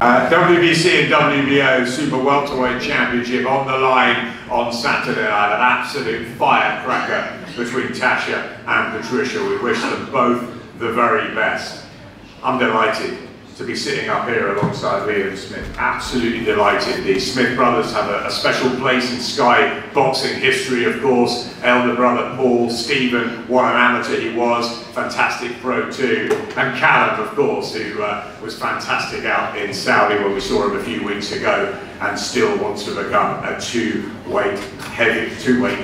WBC and WBO Super Welterweight Championship on the line on Saturday night. An absolute firecracker between Tasha and Patricia. We wish them both the very best. I'm delighted to be sitting up here alongside Liam Smith. Absolutely delighted. The Smith brothers have a special place in Sky boxing history, of course. Elder brother Paul, Stephen, what an amateur he was, fantastic pro too. And Callum, of course, who was fantastic out in Saudi when we saw him a few weeks ago and still wants to become a two-weight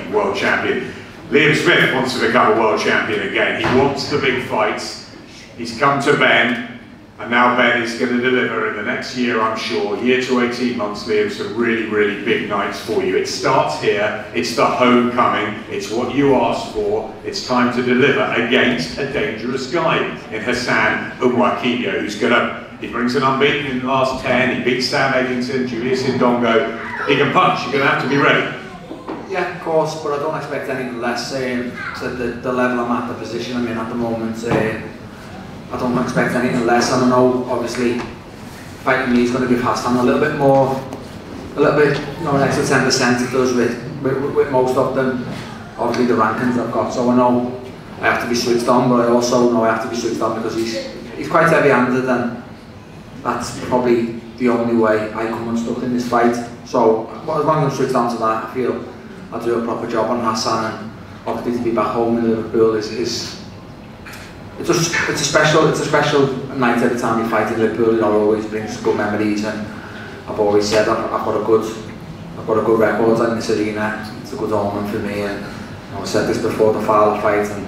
world champion. Liam Smith wants to become a world champion again. He wants the big fights. He's come to Ben. And now Ben is going to deliver in the next year, I'm sure, year to 18 months, Liam, some really, really big nights for you. It starts here, it's the homecoming, it's what you asked for, it's time to deliver against a dangerous guy in Hassan Mwakinyo, he brings an unbeaten in the last 10, he beats Sam Egginson, Julius Indongo, he can punch, you're going to have to be ready. Yeah, of course, but I don't expect anything less to the level I'm at, the position I'm in at the moment. I don't expect anything less, and I know obviously fighting me is going to give Hassan a little bit, an extra 10% it does with most of them, obviously the rankings I've got, so I know I have to be switched on, but I also know I have to be switched on because he's quite heavy-handed, and that's probably the only way I come unstuck in this fight. So as long as I'm switched on to that, I feel I'll do a proper job on Hassan, and obviously to be back home in Liverpool it's a special night every time you fight in Liverpool. It always brings good memories, and I've always said I've got a good record in this arena. It's a good omen for me, and I've said this before the Fowler fight, and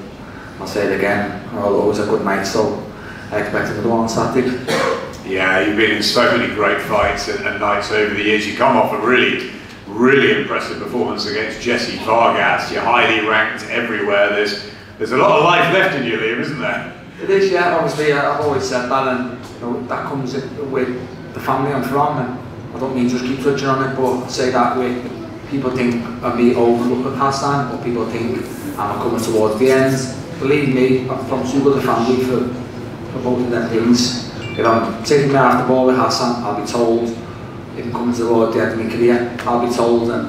I'll say it again. Always a good night, so I expect another one on Saturday. Yeah, you've been in so many great fights and nights over the years. You come off a really, really impressive performance against Jesse Vargas. You're highly ranked everywhere. There's a lot of life left in you, Liam, isn't there? It is, yeah. Obviously, I've always said that, and that comes with the family I'm from. And I don't mean just keep touching on it, but say that way people think of me overlooking Hassan, or people think I'm coming towards the end. Believe me, I'm from too good a family for both of them things. If I'm taking my half the ball with Hassan, I'll be told. If I'm coming towards the end of my career, I'll be told, and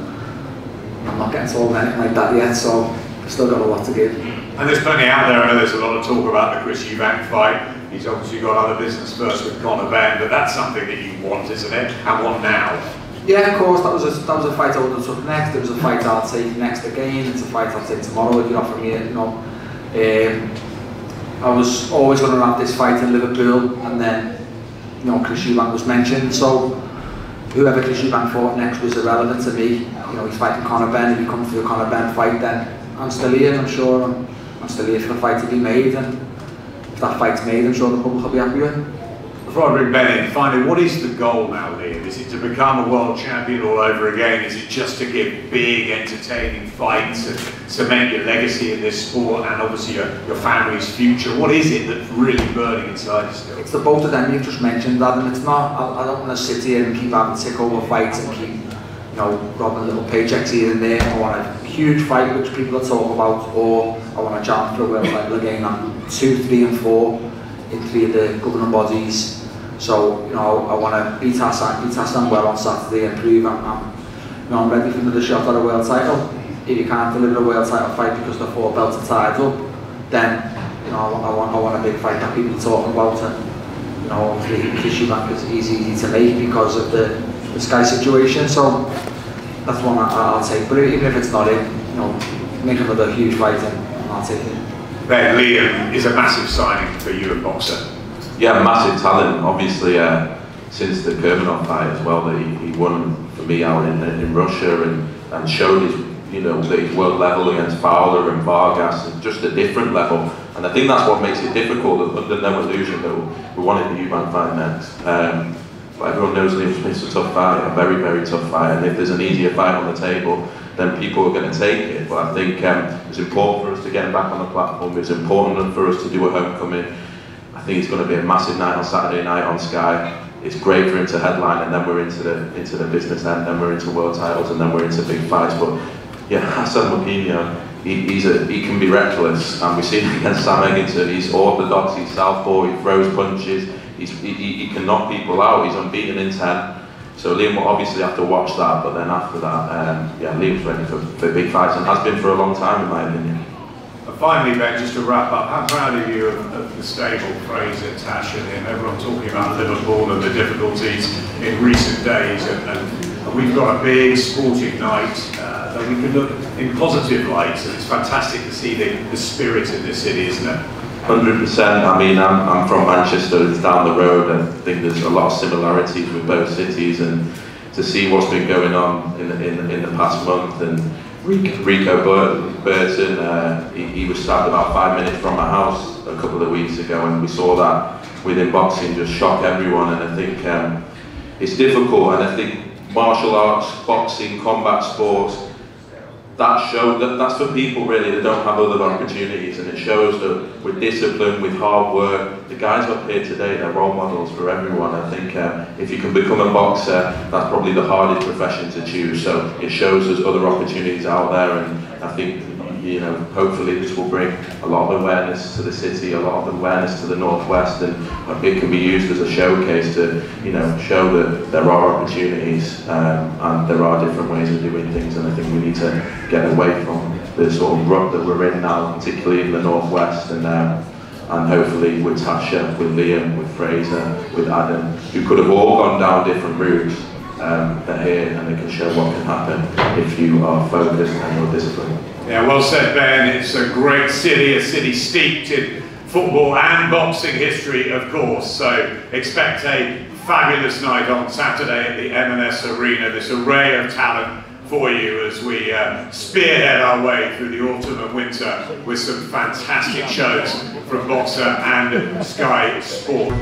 I'm not getting told anything like that yet. So I've still got a lot to give. And there's plenty out there. I know there's a lot of talk about the Chris Eubank fight. He's obviously got other business first with Conor Ben, but that's something that you want, isn't it? And want now. Yeah, of course. That was a fight I would have took next. It was a fight I'll take next again. It's a fight I'll take tomorrow if you offer me it. I was always going to have this fight in Liverpool, and then Chris Eubank was mentioned. So whoever Chris Eubank fought next was irrelevant to me. He's fighting Conor Ben. If he comes to a Conor Ben fight, then I'm still here. I'm sure I'm still here for the fight to be made, and if that fight's made, I'm sure the public will be happy with it. Before I bring Ben in, finally, what is the goal now, Liam? Is it to become a world champion all over again? Is it just to give big, entertaining fights and cement your legacy in this sport and obviously your family's future? What is it that's really burning inside you still? It's the both of them you've just mentioned, Adam. It's not. I don't want to sit here and keep having tick over fights and keep robbing little paychecks here and there. I want a huge fight which people are talking about, or I want to challenge for a world title again. I'm 2, 3 and 4 in 3 of the governing bodies. So I want to beat Hassan well on Saturday and prove I'm ready for another shot at a world title. If you can't deliver a world title fight because the 4 belts are tied up, then I want a big fight that people are talking about. And obviously Chris Eubank is easy to make because of the Sky situation. So that's one I'll take. But even if it's not it, make another huge fight and I'll take it. Ben, Liam is a massive signing for you, a boxer. Yeah, massive talent. Obviously, since the Kurbanov fight as well, that he won for me out in Russia and showed his that he's world level against Fowler and Vargas, and just a different level. And I think that's what makes it difficult. There's no illusion that we wanted the Eubank fight next. But everyone knows Liam Smith's a tough fight, a very, very tough fight. And if there's an easier fight on the table, then people are going to take it. But I think it's important for us to get him back on the platform. It's important for us to do a homecoming. I think it's going to be a massive night on Saturday night on Sky. It's great for him to headline, and then we're into the business end, then we're into world titles, and then we're into big fights. But yeah, Hassan Mwakinyo, he can be reckless, and we've seen it against Sam Egginson. He's orthodox, he's southpaw, he throws punches, he can knock people out. He's unbeaten in 10. So Liam will obviously have to watch that, but then after that, yeah, Liam's ready for big fights and has been for a long time, in my opinion. And finally, Ben, just to wrap up, how proud are you of the stable, Fraser, Tash and him? Everyone talking about Liverpool and the difficulties in recent days, and we've got a big sporting night that we can look in positive lights, and it's fantastic to see the spirit in this city, isn't it? 100%. I mean, I'm from Manchester, it's down the road. I think there's a lot of similarities with both cities, and to see what's been going on in the past month, and Rico Burton, he was stabbed about 5 minutes from my house a couple of weeks ago, and we saw that within boxing just shock everyone. And I think it's difficult, and I think martial arts, boxing, combat sports, that's for people really that don't have other opportunities, and it shows that with discipline, with hard work, the guys up here today, they're role models for everyone. I think if you can become a boxer, that's probably the hardest profession to choose, so it shows there's other opportunities out there, and I think, you know, hopefully this will bring a lot of awareness to the city, a lot of awareness to the Northwest, and it can be used as a showcase to, you know, show that there are opportunities and there are different ways of doing things. And I think we need to get away from the sort of rut that we're in now, particularly in the Northwest, and hopefully with Tasha, with Liam, with Fraser, with Adam, who could have all gone down different routes, they're here and they can show what can happen if you are focused and you're disciplined. Yeah, well said, Ben. It's a great city, a city steeped in football and boxing history, of course. So expect a fabulous night on Saturday at the M&S Arena. This array of talent for you as we spearhead our way through the autumn and winter with some fantastic shows from Boxer and Sky Sport.